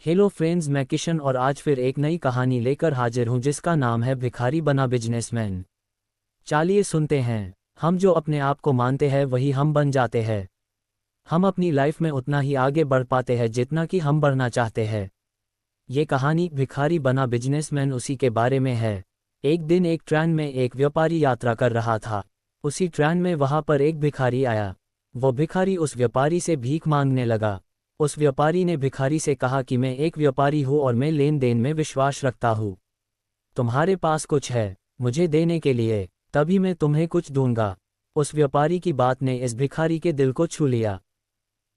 Hello friends, मैं किशन और आज फिर एक नई कहानी लेकर हाजिर हूं जिसका नाम है भिखारी बना बिजनेसमैन। चलिए सुनते हैं। हम जो अपने आप को मानते हैं वही हम बन जाते हैं। हम अपनी लाइफ में उतना ही आगे बढ़ पाते हैं जितना कि हम बढ़ना चाहते हैं। ये कहानी भिखारी बना बिजनेसमैन उसी के बारे में है। एक दिन एक ट्रेन में एक व्यापारी यात्रा कर रहा था। उसी ट्रेन में वहां पर एक भिखारी आया। वो भिखारी उस व्यापारी से भीख मांगने लगा। उस व्यापारी ने भिखारी से कहा कि मैं एक व्यापारी हूँ और मैं लेन देन में विश्वास रखता हूँ। तुम्हारे पास कुछ है मुझे देने के लिए, तभी मैं तुम्हें कुछ दूंगा। उस व्यापारी की बात ने इस भिखारी के दिल को छू लिया।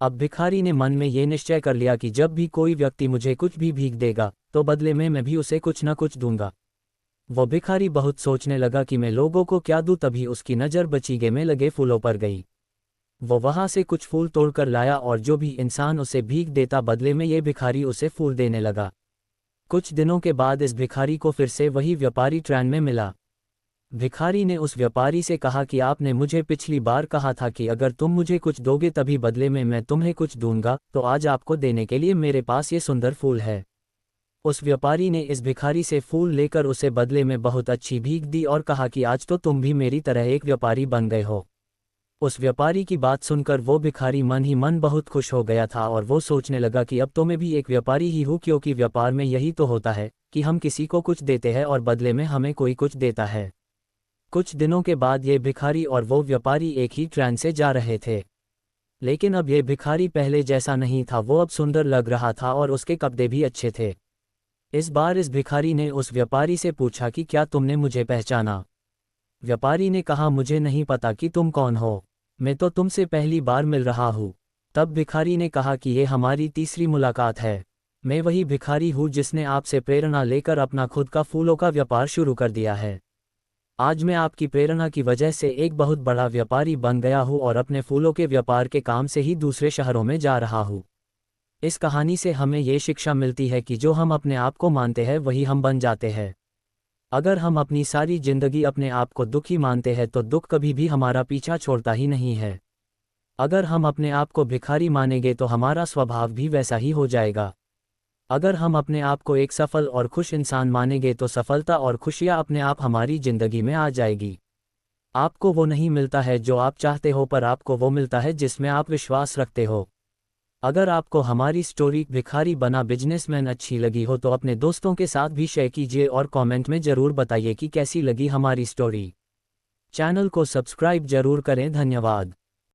अब भिखारी ने मन में ये निश्चय कर लिया कि जब भी कोई व्यक्ति मुझे कुछ भी भीख देगा तो बदले में मैं भी उसे कुछ न कुछ दूंगा। वो भिखारी बहुत सोचने लगा कि मैं लोगों को क्या दूं, तभी उसकी नज़र बचीगे में लगे फूलों पर गई। वो वहां से कुछ फूल तोड़कर लाया और जो भी इंसान उसे भीख देता बदले में ये भिखारी उसे फूल देने लगा। कुछ दिनों के बाद इस भिखारी को फिर से वही व्यापारी ट्रेन में मिला। भिखारी ने उस व्यापारी से कहा कि आपने मुझे पिछली बार कहा था कि अगर तुम मुझे कुछ दोगे तभी बदले में मैं तुम्हें कुछ दूंगा, तो आज आपको देने के लिए मेरे पास ये सुंदर फूल है। उस व्यापारी ने इस भिखारी से फूल लेकर उसे बदले में बहुत अच्छी भीख दी और कहा कि आज तो तुम भी मेरी तरह एक व्यापारी बन गए हो। उस व्यापारी की बात सुनकर वो भिखारी मन ही मन बहुत खुश हो गया था और वो सोचने लगा कि अब तो मैं भी एक व्यापारी ही हूँ, क्योंकि व्यापार में यही तो होता है कि हम किसी को कुछ देते हैं और बदले में हमें कोई कुछ देता है। कुछ दिनों के बाद ये भिखारी और वो व्यापारी एक ही ट्रेन से जा रहे थे। लेकिन अब ये भिखारी पहले जैसा नहीं था, वो अब सुंदर लग रहा था और उसके कपड़े भी अच्छे थे। इस बार इस भिखारी ने उस व्यापारी से पूछा कि क्या तुमने मुझे पहचाना? व्यापारी ने कहा, मुझे नहीं पता कि तुम कौन हो, मैं तो तुमसे पहली बार मिल रहा हूँ। तब भिखारी ने कहा कि ये हमारी तीसरी मुलाकात है। मैं वही भिखारी हूँ जिसने आपसे प्रेरणा लेकर अपना खुद का फूलों का व्यापार शुरू कर दिया है। आज मैं आपकी प्रेरणा की वजह से एक बहुत बड़ा व्यापारी बन गया हूँ और अपने फूलों के व्यापार के काम से ही दूसरे शहरों में जा रहा हूँ। इस कहानी से हमें ये शिक्षा मिलती है कि जो हम अपने आप को मानते हैं वही हम बन जाते हैं। अगर हम अपनी सारी जिंदगी अपने आप को दुखी मानते हैं तो दुख कभी भी हमारा पीछा छोड़ता ही नहीं है। अगर हम अपने आप को भिखारी मानेंगे तो हमारा स्वभाव भी वैसा ही हो जाएगा। अगर हम अपने आप को एक सफल और खुश इंसान मानेंगे तो सफलता और खुशियाँ अपने आप हमारी जिंदगी में आ जाएगी। आपको वो नहीं मिलता है जो आप चाहते हो, पर आपको वो मिलता है जिसमें आप विश्वास रखते हो। अगर आपको हमारी स्टोरी भिखारी बना बिजनेसमैन अच्छी लगी हो तो अपने दोस्तों के साथ भी शेयर कीजिए और कमेंट में ज़रूर बताइए कि कैसी लगी हमारी स्टोरी। चैनल को सब्सक्राइब जरूर करें। धन्यवाद।